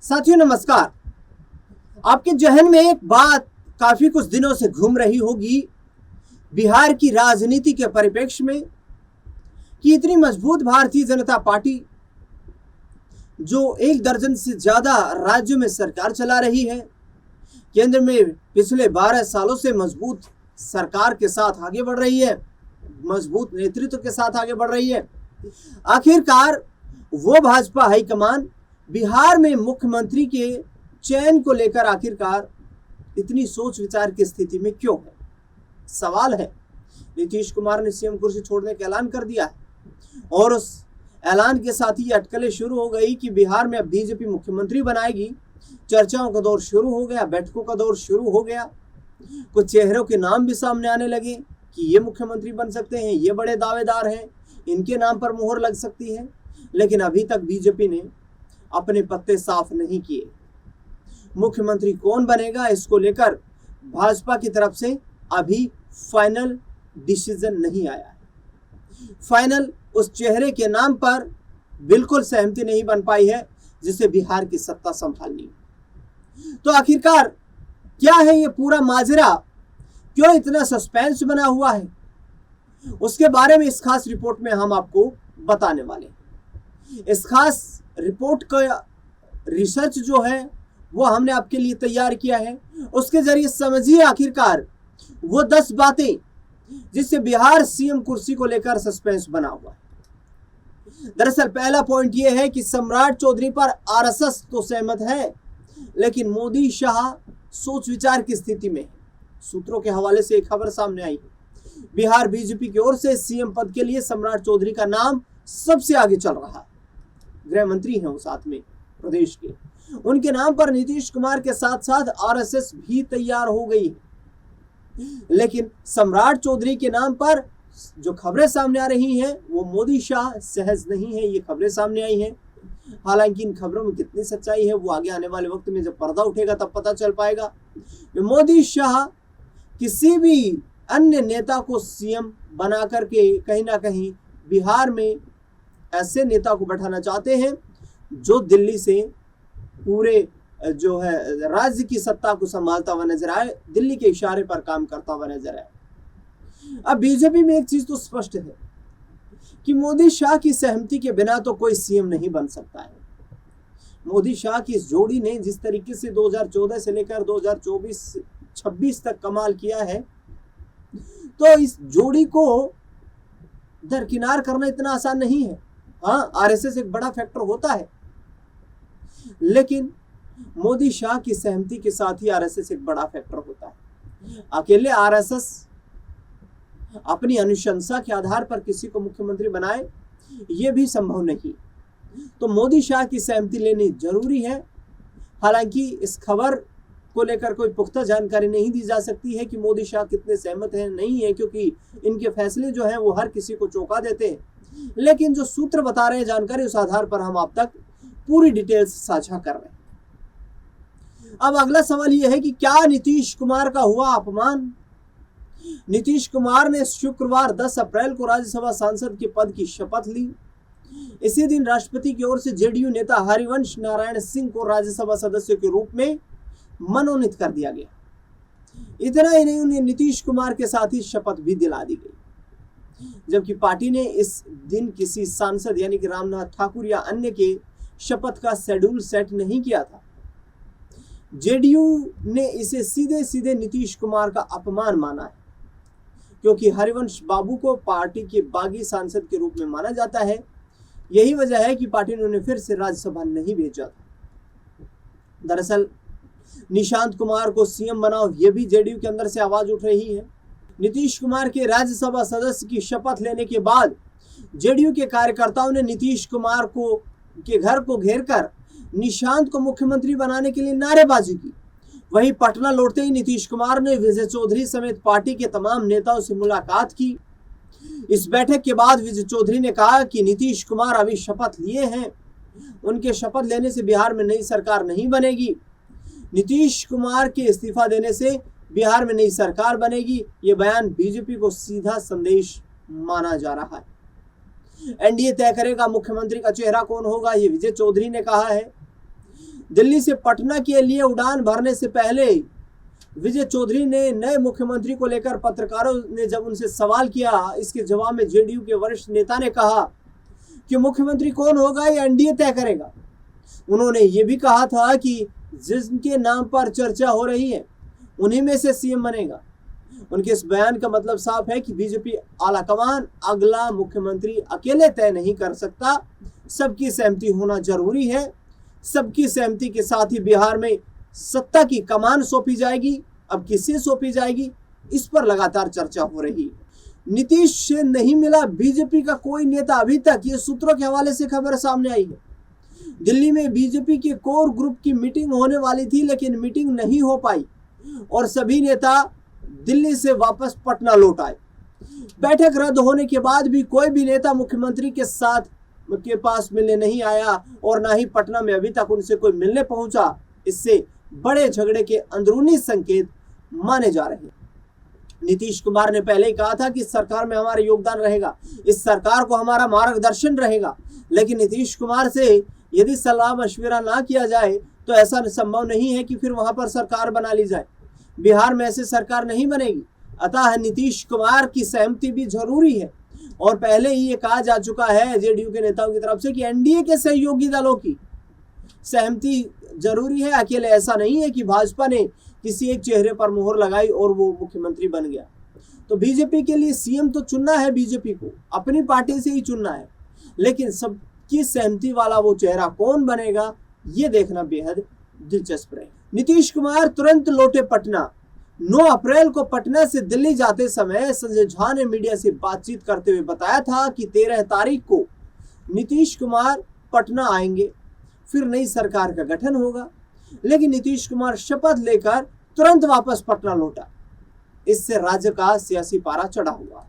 साथियों नमस्कार। आपके जहन में एक बात काफी कुछ दिनों से घूम रही होगी बिहार की राजनीति के परिप्रेक्ष्य में कि इतनी मजबूत भारतीय जनता पार्टी जो 1 दर्जन से ज्यादा राज्यों में सरकार चला रही है, केंद्र में पिछले 12 सालों से मजबूत सरकार के साथ आगे बढ़ रही है, मजबूत नेतृत्व के साथ आगे बढ़ रही है। आखिरकार वो भाजपा हाईकमान बिहार में मुख्यमंत्री के चयन को लेकर आखिरकार इतनी सोच विचार की स्थिति में क्यों है? सवाल है। नीतीश कुमार ने सीएम कुर्सी छोड़ने का ऐलान कर दिया है और उस ऐलान के साथ ही अटकलें शुरू हो गई कि बिहार में अब बीजेपी मुख्यमंत्री बनाएगी। चर्चाओं का दौर शुरू हो गया, बैठकों का दौर शुरू हो गया। कुछ चेहरों के नाम भी सामने आने लगे कि ये मुख्यमंत्री बन सकते हैं, ये बड़े दावेदार हैं, इनके नाम पर मोहर लग सकती है। लेकिन अभी तक बीजेपी ने अपने पत्ते साफ नहीं किए। मुख्यमंत्री कौन बनेगा इसको लेकर भाजपा की तरफ से अभी फाइनल डिसीजन नहीं आया है। फाइनल उस चेहरे के नाम पर बिल्कुल सहमति नहीं बन पाई है जिसे बिहार की सत्ता संभालनी। तो आखिरकार क्या है ये पूरा माजरा, क्यों इतना सस्पेंस बना हुआ है, उसके बारे में इस खास रिपोर्ट में हम आपको बताने वाले हैं। इस खास रिपोर्ट का रिसर्च जो है वो हमने आपके लिए तैयार किया है। उसके जरिए समझिए आखिरकार वो 10 बातें जिससे बिहार सीएम कुर्सी को लेकर सस्पेंस बना हुआ है। दरअसल पहला पॉइंट ये है कि सम्राट चौधरी पर आरएसएस तो सहमत है, लेकिन मोदी शाह सोच विचार की स्थिति में है। सूत्रों के हवाले से एक खबर सामने आई है। बिहार बीजेपी की ओर से सीएम पद के लिए सम्राट चौधरी का नाम सबसे आगे चल रहा है। गृह मंत्री हैं वो साथ में प्रदेश के। उनके नाम पर नीतीश कुमार के साथ साथ आरएसएस भी तैयार हो गई है। लेकिन सम्राट चौधरी के नाम पर जो खबरें सामने आ रही हैं वो मोदी शाह सहज नहीं है। ये खबरें सामने आई हैं। हालांकि इन खबरों में कितनी सच्चाई है वो आगे आने वाले वक्त में जब पर्दा उठेगा तब पता चल पाएगा। मोदी शाह किसी भी अन्य नेता को सीएम बना करके कहीं ना कहीं बिहार में ऐसे नेता को बैठाना चाहते हैं जो दिल्ली से पूरे जो है राज्य की सत्ता को संभालता हुआ नजर आए, दिल्ली के इशारे पर काम करता हुआ नजर आए। अब बीजेपी में एक चीज तो स्पष्ट है कि मोदी शाह की सहमति के बिना तो कोई सीएम नहीं बन सकता है। मोदी शाह की इस जोड़ी ने जिस तरीके से 2014 से लेकर 2024-26 तक कमाल किया है, तो इस जोड़ी को दरकिनार करना इतना आसान नहीं है। हाँ, आरएसएस एक बड़ा फैक्टर होता है, लेकिन मोदी शाह की सहमति के साथ ही आरएसएस एक बड़ा फैक्टर होता है। अकेले आरएसएस अपनी अनुशंसा के आधार पर किसी को मुख्यमंत्री बनाए ये भी संभव नहीं। तो मोदी शाह की सहमति लेनी जरूरी है। हालांकि इस खबर को लेकर कोई पुख्ता जानकारी नहीं दी जा सकती है कि मोदी शाह कितने सहमत हैं, नहीं है, क्योंकि इनके फैसले जो हैं वो हर किसी को चौंका देते हैं। लेकिन जो सूत्र बता रहे हैं जानकारी, उस आधार पर हम आप तक पूरी डिटेल्स साझा कर रहे हैं। अब अगला सवाल यह है कि क्या नीतीश कुमार का हुआ अपमान? नीतीश कुमार ने शुक्रवार 10 अप्रैल को राज्यसभा सांसद के पद की शपथ ली। इसी दिन राष्ट्रपति की ओर से जेडीयू नेता हरिवंश नारायण सिंह को राज्यसभा सदस्य के रूप में मनोनीत कर दिया गया। इतना ही नहीं, उन्हें नीतीश कुमार के साथ ही शपथ भी दिला दी गई। जबकि पार्टी ने इस दिन किसी सांसद यानी कि रामनाथ ठाकुर या अन्य के शपथ का शेड्यूल सेट नहीं किया था। जेडीयू ने इसे सीधे सीधे नीतीश कुमार का अपमान माना है, क्योंकि हरिवंश बाबू को पार्टी के बागी सांसद के रूप में माना जाता है। यही वजह है कि पार्टी ने उन्हें फिर से राज्यसभा नहीं भेजा था। दरअसल निशांत कुमार को सीएम बनाओ, ये भी जेडीयू के अंदर से आवाज उठ रही है। नीतीश कुमार के राज्यसभा सदस्य की शपथ लेने के बाद जेडीयू के कार्यकर्ताओं ने नीतीश कुमार को के घर को घेरकर निशांत को मुख्यमंत्री बनाने के लिए नारेबाजी की। वहीं पटना लौटते ही नीतीश कुमार ने विजय चौधरी समेत पार्टी के तमाम नेताओं से मुलाकात की। इस बैठक के बाद विजय चौधरी ने कहा कि नीतीश कुमार अभी शपथ लिए हैं, उनके शपथ लेने से बिहार में नई सरकार नहीं बनेगी। नीतीश कुमार के इस्तीफा देने से बिहार में नई सरकार बनेगी। ये बयान बीजेपी को सीधा संदेश माना जा रहा है। एनडीए तय करेगा मुख्यमंत्री का चेहरा कौन होगा, ये विजय चौधरी ने कहा है। दिल्ली से पटना के लिए उड़ान भरने से पहले विजय चौधरी ने नए मुख्यमंत्री को लेकर पत्रकारों ने जब उनसे सवाल किया, इसके जवाब में जेडीयू के वरिष्ठ नेता ने कहा कि मुख्यमंत्री कौन होगा ये एनडीए तय करेगा। उन्होंने ये भी कहा था कि जिनके नाम पर चर्चा हो रही है उन्हीं में से सीएम बनेगा। उनके इस बयान का मतलब साफ है कि बीजेपी आलाकमान अगला मुख्यमंत्री अकेले तय नहीं कर सकता, सबकी सहमति होना जरूरी है। सबकी सहमति के साथ ही बिहार में सत्ता की कमान सौंपी जाएगी। अब किसे सौंपी जाएगी इस पर लगातार चर्चा हो रही है। नीतीश से नहीं मिला बीजेपी का कोई नेता अभी तक, ये सूत्रों के हवाले से खबर सामने आई है। दिल्ली में बीजेपी के कोर ग्रुप की मीटिंग होने वाली थी, लेकिन मीटिंग नहीं हो पाई और सभी नेता दिल्ली से वापस पटना लौट आए। बैठक रद्द होने के बाद भी कोई भी नेता मुख्यमंत्री के पास मिलने नहीं आया और ना ही पटना में अभी तक उनसे कोई मिलने पहुंचा। इससे बड़े झगड़े के अंदरूनी संकेत माने जा रहे हैं। नीतीश कुमार ने पहले ही कहा था कि सरकार में हमारा योगदान रहेगा, इस सरकार को हमारा मार्गदर्शन रहेगा, लेकिन नीतीश कुमार से यदि सलाह मशविरा ना किया जाए तो ऐसा संभव नहीं है कि फिर वहां पर सरकार बना ली जाए। बिहार में ऐसे सरकार नहीं बनेगी, अतः नीतीश कुमार की सहमति भी जरूरी है। और पहले ही ये कहा जा चुका है जेडीयू के नेताओं की तरफ से कि एनडीए के सहयोगी दलों की सहमति जरूरी है। अकेले ऐसा नहीं है कि भाजपा ने किसी एक चेहरे पर मोहर लगाई और वो मुख्यमंत्री बन गया। तो बीजेपी के लिए सीएम तो चुनना है, बीजेपी को अपनी पार्टी से ही चुनना है, लेकिन सबकी सहमति वाला वो चेहरा कौन बनेगा ये देखना बेहद दिलचस्प रहे। नीतीश कुमार तुरंत लौटे पटना। 9 अप्रैल को पटना से दिल्ली जाते समय संजय झा ने मीडिया से बातचीत करते हुए बताया था कि 13 तारीख को नीतीश कुमार पटना आएंगे, फिर नई सरकार का गठन होगा। लेकिन नीतीश कुमार शपथ लेकर तुरंत वापस पटना लौटा। इससे राज्य का सियासी पारा चढ़ा हुआ।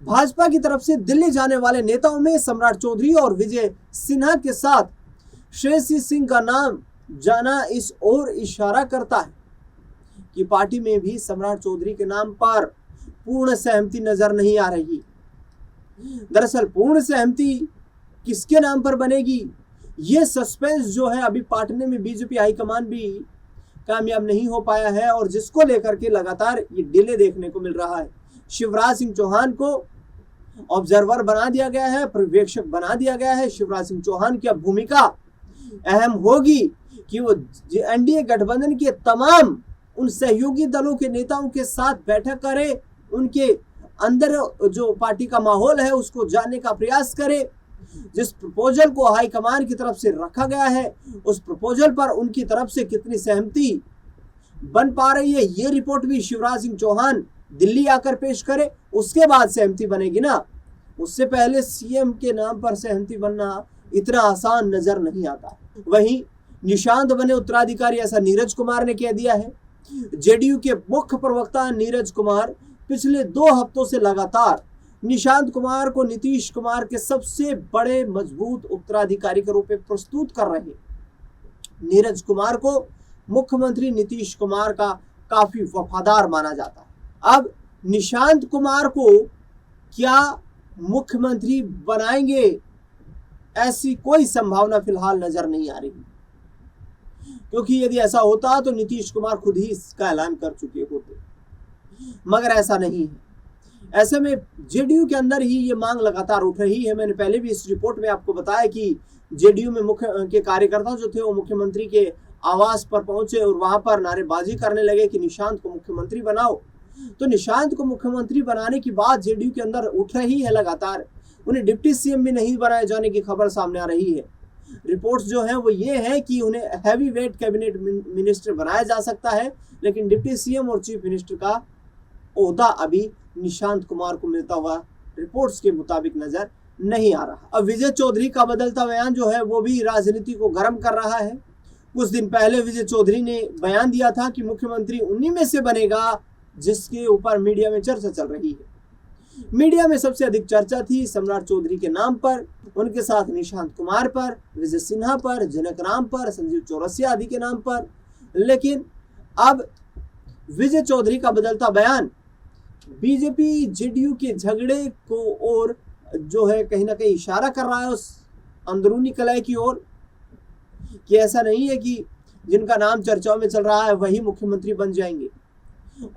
भाजपा की तरफ से दिल्ली जाने वाले नेताओं में सम्राट चौधरी और विजय सिन्हा के साथ श्रेयसी सिंह का नाम जाना इस ओर इशारा करता है कि पार्टी में भी सम्राट चौधरी के नाम पर पूर्ण सहमति नजर नहीं आ रही। दरअसल पूर्ण सहमति किसके नाम पर बनेगी ये सस्पेंस जो है अभी पाटने में बीजेपी हाईकमान भी कामयाब नहीं हो पाया है और जिसको लेकर के लगातार ये डिले देखने को मिल रहा है। शिवराज सिंह चौहान को ऑब्जर्वर बना दिया गया है, पर्यवेक्षक बना दिया गया है। शिवराज सिंह चौहान की अब भूमिका अहम होगी कि वो एनडीए गठबंधन के तमाम उन सहयोगी दलों के नेताओं के साथ बैठक करे, उनके अंदर जो पार्टी का माहौल है उसको जानने का प्रयास करे। जिस प्रपोजल को हाईकमान की तरफ से रखा गया है उस प्रपोजल पर उनकी तरफ से कितनी सहमति बन पा रही है ये रिपोर्ट भी शिवराज सिंह चौहान दिल्ली आकर पेश करे, उसके बाद सहमति बनेगी ना। उससे पहले सीएम के नाम पर सहमति बनना इतना आसान नजर नहीं आता। वहीं निशांत बने उत्तराधिकारी ऐसा नीरज कुमार ने कह दिया है। जेडीयू के मुख्य प्रवक्ता नीरज कुमार पिछले 2 हफ्तों से लगातार निशांत कुमार को नीतीश कुमार के सबसे बड़े मजबूत उत्तराधिकारी के रूप में प्रस्तुत कर रहे हैं। नीरज कुमार को मुख्यमंत्री नीतीश कुमार का काफी वफादार माना जाता है। अब निशांत कुमार को क्या मुख्यमंत्री बनाएंगे ऐसी कोई संभावना फिलहाल नजर नहीं आ रही, क्योंकि यदि ऐसा होता तो नीतीश कुमार खुद ही इसका ऐलान कर चुके होते, मगर ऐसा नहीं है। ऐसे में जेडीयू के अंदर ही ये मांग लगातार उठ रही है। मैंने पहले भी इस रिपोर्ट में आपको बताया कि जेडीयू में मुख्य के कार्यकर्ता जो थे वो मुख्यमंत्री के आवास पर पहुंचे और वहां पर नारेबाजी करने लगे कि निशांत को मुख्यमंत्री बनाओ। तो निशांत को मुख्यमंत्री बनाने की बात जेडीयू के अंदर उठ रही है लगातार। उन्हें डिप्टी सीएम भी नहीं बनाए जाने की खबर सामने आ रही है। रिपोर्ट्स जो है वो ये है कि उन्हें हैवी वेट कैबिनेट मिनिस्टर बनाया जा सकता है, लेकिन डिप्टी सीएम और चीफ मिनिस्टर का ओहदा अभी निशांत कुमार को मिलता हुआ रिपोर्ट्स के मुताबिक नजर नहीं आ रहा। अब विजय चौधरी का बदलता बयान जो है वो भी राजनीति को गर्म कर रहा है। कुछ दिन पहले विजय चौधरी ने बयान दिया था कि मुख्यमंत्री उन्हीं में से बनेगा जिसके ऊपर मीडिया में चर्चा चल रही है। मीडिया में सबसे अधिक चर्चा थी सम्राट चौधरी के नाम पर, उनके साथ निशांत कुमार पर, विजय सिन्हा पर, जनक राम पर, संजीव चौरसिया आदि के नाम पर। लेकिन अब विजय चौधरी का बदलता बयान बीजेपी जेडीयू के झगड़े को और जो है कहीं ना कहीं इशारा कर रहा है उस अंदरूनी कलह की ओर। कि ऐसा नहीं है कि जिनका नाम चर्चाओं में चल रहा है वही मुख्यमंत्री बन जाएंगे।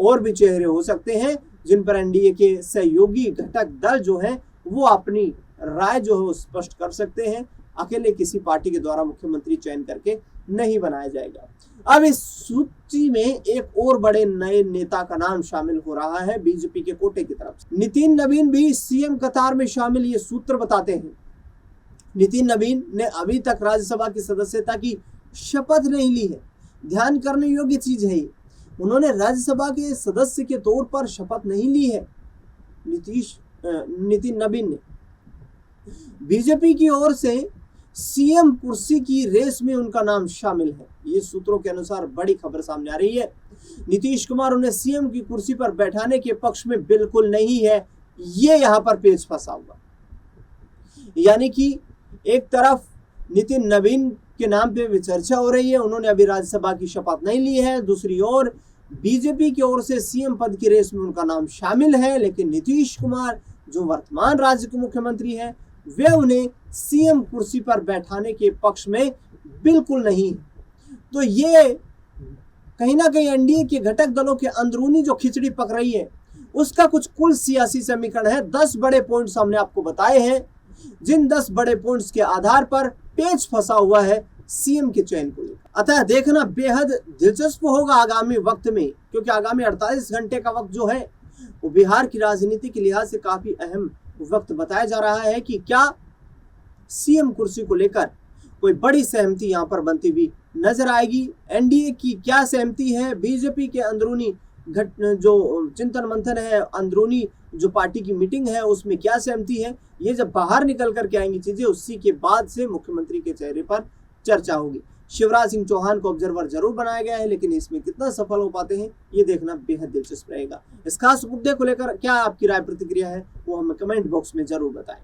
और भी चेहरे हो सकते हैं जिन पर एनडीए के सहयोगी घटक दल जो हैं वो अपनी राय जो है वो स्पष्ट कर सकते हैं। अकेले किसी पार्टी के द्वारा मुख्यमंत्री चयन करके नहीं बनाया जाएगा। अब इस सूची में एक और बड़े नए नेता का नाम शामिल हो रहा है बीजेपी के कोटे की तरफ से। नितिन नवीन भी सीएम कतार में शामिल, ये सूत्र बताते हैं। नितिन नवीन ने अभी तक राज्यसभा की सदस्यता की शपथ नहीं ली है। ध्यान करने योग्य चीज है ये, उन्होंने राज्यसभा के सदस्य के तौर पर शपथ नहीं ली है नितिन नवीन ने। बीजेपी की ओर से सीएम कुर्सी की रेस में उनका नाम शामिल है। ये सूत्रों के अनुसार बड़ी खबर सामने आ रही है। नीतीश कुमार उन्हें सीएम की कुर्सी पर बैठाने के पक्ष में बिल्कुल नहीं है, ये यहां पर पेच फंसा हुआ। यानी कि एक तरफ नितिन नवीन के नाम पे चर्चा हो रही है, उन्होंने अभी राज्यसभा की शपथ नहीं ली है। दूसरी ओर बीजेपी की ओर से सीएम पद की रेस में उनका नाम शामिल है, लेकिन नीतीश कुमार जो वर्तमान राज्य के मुख्यमंत्री हैं वे उन्हें सीएम कुर्सी पर बैठाने के पक्ष में बिल्कुल नहीं है। तो ये कहीं ना कहीं एनडीए के घटक दलों के अंदरूनी जो खिचड़ी पक रही है उसका कुछ कुल सियासी समीकरण है। 10 बड़े पॉइंट्स हमने आपको बताए हैं, जिन 10 बड़े पॉइंट्स के आधार पर पेच फंसा हुआ है सीएम के चयन को लेकर। अतः देखना बेहद दिलचस्प होगा आगामी वक्त में, क्योंकि आगामी 48 घंटे का वक्त जो है वो बिहार की राजनीति के लिहाज से काफी अहम वक्त बताया जा रहा है कि क्या सीएम कुर्सी को लेकर कोई बड़ी सहमति यहां पर बनती हुई नजर आएगी। एनडीए की क्या सहमति है, बीजेपी के अंदरूनी जो चिंतन मंथन है, अंदरूनी जो पार्टी की मीटिंग है उसमें क्या सहमति है, ये जब बाहर निकल कर के आएंगी चीजें उसी के बाद से मुख्यमंत्री के चेहरे पर चर्चा होगी। शिवराज सिंह चौहान को ऑब्जर्वर जरूर बनाया गया है, लेकिन इसमें कितना सफल हो पाते हैं ये देखना बेहद दिलचस्प रहेगा। इस खास मुद्दे को लेकर क्या आपकी राय प्रतिक्रिया है वो हमें कमेंट बॉक्स में जरूर बताएं।